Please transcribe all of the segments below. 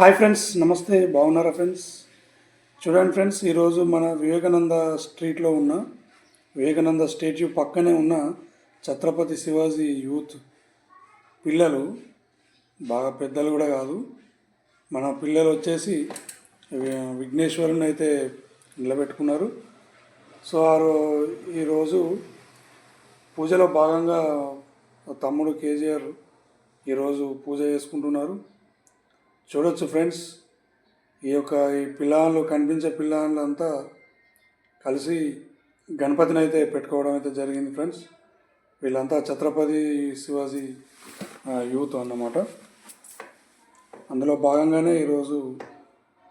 Hi friends, నమస్తే. బాగున్నారా friends? చూడండి ఫ్రెండ్స్, ఈరోజు మన వివేకానంద స్ట్రీట్లో ఉన్న వివేకానంద స్టాచ్యూ పక్కనే ఉన్న ఛత్రపతి శివాజీ యూత్ పిల్లలు, బాగా పెద్దలు కూడా కాదు, మన పిల్లలు వచ్చేసి విఘ్నేశ్వరుని అయితే నిలబెట్టుకున్నారు. సో ఈరోజు పూజలో భాగంగా తమ్ముడు కేజీఆర్ ఈరోజు పూజ చేసుకుంటున్నారు. చూడొచ్చు ఫ్రెండ్స్, ఈ పిల్లలు కనిపించే పిల్లలంతా కలిసి గణపతిని అయితే పెట్టుకోవడం అయితే జరిగింది ఫ్రెండ్స్. వీళ్ళంతా ఛత్రపతి శివాజీ యూత్ అన్నమాట. అందులో భాగంగానే ఈరోజు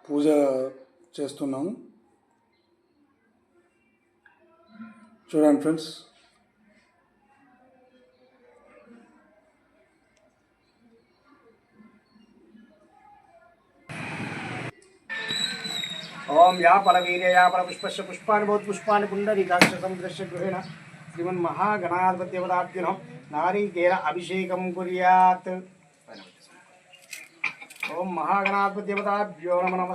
పూజ చేస్తున్నాము. చూడండి ఫ్రెండ్స్. ओम यापलवीर्य यापल पुष्पस्य पुष्पाणि बहुत पुष्पाणि पुण्डरीकाक्ष समुद्रस्य गृहेण श्रीमन्महागणाधिपत्यवदाभ्युः नारिकेल अभिषेकं कुर्यात्। ओम महागणाधिपत्यवदाभ्यो नमः।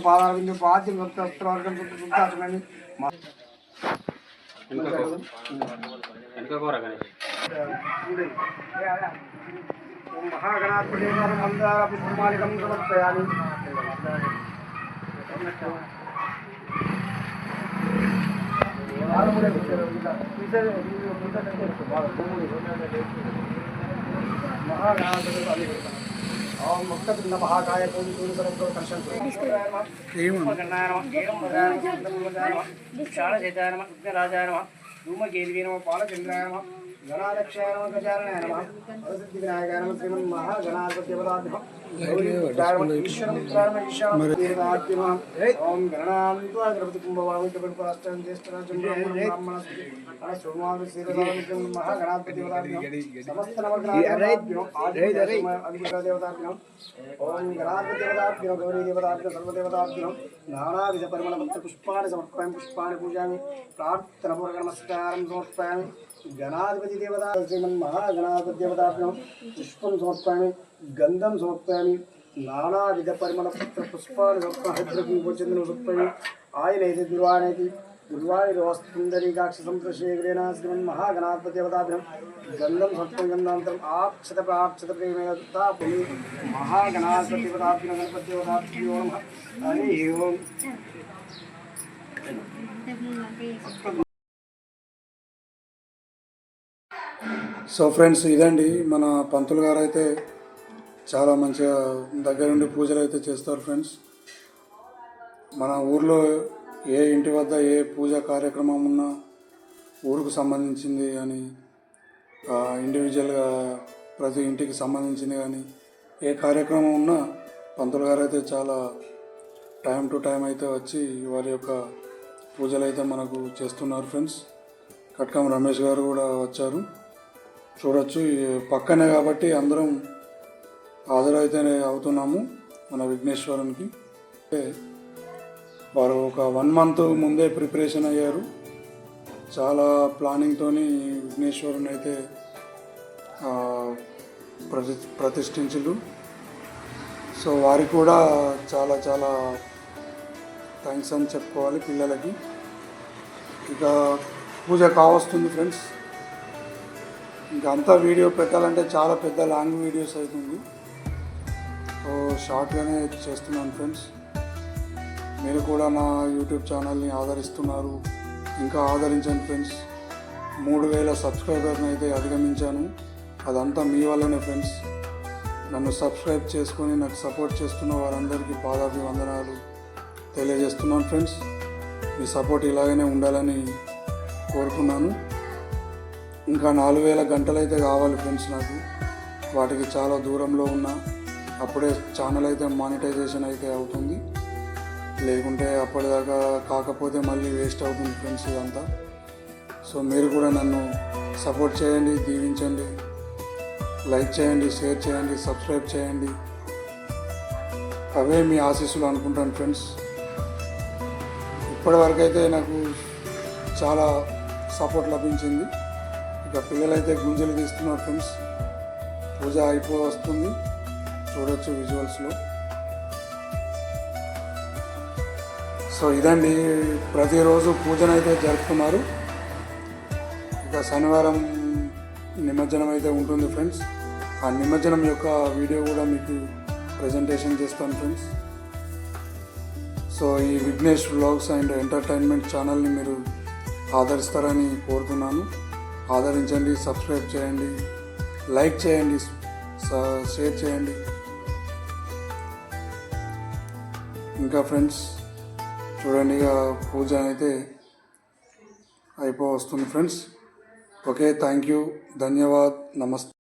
पादारविन्दं पाद्यं सप्तवर्गं सप्तसुत्ताचमनि ओम महागणाधिपत्यवदाभ्यो मंदार पुष्पमालिकं समर्पयामि। महाकाय धूमकेतवे नमः पालचंद्राय नमः गणाध्यक्षाय नमः गजाननाय नमः सरस्वती विनायकाय नमः श्रीमन्महागणाधिपत्यवदाभ्युः ओम गणान्त्वा गणपति कुंभवामितपरपराष्टं ज्येष्ठराजं ब्राह्मणः सोमवार श्रीरामचंद्र महागणाधिपत्यवदाभ्युः समस्त नवग्रहाभ्युः आदिदेवताभ्युः ओम गणाधिपत्यवदाभ्युः गौरीदेवताभ्युः सर्वदेवताभ्युः नानाविध परिमलपत्र पुष्पाणि समर्पयामि। पुष्पाणि पूजयामि। प्रार्थनापूर्वक नमस्कारं समर्पयामि। गणाधिपति देवता श्रीमन्महागणाधिपत्यवदाभ्युः पुष्पं समर्पयामि। गंधम समर्पयामि। नानाविध परिमलपत्र पुष्पाणि समर्पयामि। समर्पयामि। आयनैति दुर्वाणैति दुर्वाणिरोस्तुन्दरीकाक्ष समुद्रशेखरेण श्रीमन्महागणाधिपत्यवदाभ्युः गंधम समर्पयामि। गंधान्तरम् आक्षत प्राक्षत प्रेमेण दत्तापुनि महागणाधिपत्यवदाभ्युः गणपत्यवदाभ्यो नमः। हरि ओम। సో ఫ్రెండ్స్, ఇదండి మన పంతులు గారు అయితే చాలా మంచిగా దగ్గర నుండి పూజలు అయితే చేస్తారు ఫ్రెండ్స్. మన ఊర్లో ఏ ఇంటి వద్ద ఏ పూజా కార్యక్రమం ఉన్నా ఊరుకు సంబంధించింది కానీ ఇండివిజువల్గా ప్రతి ఇంటికి సంబంధించింది కానీ ఏ కార్యక్రమం ఉన్నా పంతులు గారు అయితే చాలా టైం టు టైం అయితే వచ్చి వారి యొక్క పూజలు అయితే మనకు చేస్తున్నారు ఫ్రెండ్స్. కట్కం రమేష్ గారు కూడా వచ్చారు. చూడొచ్చు, పక్కనే కాబట్టి అందరం హాజరైతే అవుతున్నాము మన విఘ్నేశ్వరునికి. వారు ఒక 1 month ముందే ప్రిపరేషన్ అయ్యారు. చాలా ప్లానింగ్తో విఘ్నేశ్వరుని అయితే ప్రతిష్ఠించులు. సో వారికి కూడా చాలా చాలా థ్యాంక్స్ అని చెప్పుకోవాలి పిల్లలకి. ఇక పూజ కావస్తుంది ఫ్రెండ్స్. ఇంకా అంతా వీడియో పెట్టాలంటే చాలా పెద్ద లాంగ్ వీడియోస్ అవుతుంది. సో షార్ట్గానే చేస్తున్నాను ఫ్రెండ్స్. మీరు కూడా నా యూట్యూబ్ ఛానల్ని ఆదరిస్తున్నారు, ఇంకా ఆదరించండి ఫ్రెండ్స్. 3000 సబ్స్క్రైబర్ని అయితే అధిగమించాను. అదంతా మీ వల్లనే ఫ్రెండ్స్. నన్ను సబ్స్క్రైబ్ చేసుకొని నాకు సపోర్ట్ చేస్తున్న వారందరికీ పాదాభివందనాలు తెలియజేస్తున్నాను ఫ్రెండ్స్. మీ సపోర్ట్ ఇలాగనే ఉండాలని కోరుకున్నాను. ఇంకా 4000 గంటలు అయితే కావాలి ఫ్రెండ్స్ నాకు. వాటికి చాలా దూరంలో ఉన్నా అప్పుడే ఛానల్ అయితే మానిటైజేషన్ అయితే అవుతుంది. లేకుంటే అప్పటిదాకా కాకపోతే మళ్ళీ వేస్ట్ అవుతుంది ఫ్రెండ్స్ ఇదంతా. సో మీరు కూడా నన్ను సపోర్ట్ చేయండి, దీవించండి, లైక్ చేయండి, షేర్ చేయండి, సబ్స్క్రైబ్ చేయండి. అవే మీ ఆశీస్సులు అనుకుంటాను ఫ్రెండ్స్. ఇప్పటివరకు అయితే నాకు చాలా సపోర్ట్ లభించింది. ఇక పిల్లలైతే గుంజలు తీస్తున్నారు ఫ్రెండ్స్. పూజ అయిపోయి వస్తుంది, చూడొచ్చు విజువల్స్లో. సో ఇదండి, ప్రతిరోజు పూజనైతే జరుపుతున్నారు. ఇక శనివారం నిమజ్జనం అయితే ఉంటుంది ఫ్రెండ్స్. ఆ నిమజ్జనం యొక్క వీడియో కూడా మీకు ప్రజెంటేషన్ చేస్తాను ఫ్రెండ్స్. సో ఈ విఘ్నేష్ వ్లాగ్స్ అండ్ ఎంటర్టైన్మెంట్ ఛానల్ని మీరు ఆదరిస్తారని కోరుతున్నాను. ఆదరించండి, సబ్స్క్రైబ్ చేయండి, లైక్ చేయండి, షేర్ చేయండి. ఇంకా ఫ్రెండ్స్ చూడండి, ఇక పూజ అయితే అయిపోవస్తుంది ఫ్రెండ్స్. ఓకే, థ్యాంక్ యూ, ధన్యవాద్, నమస్తే.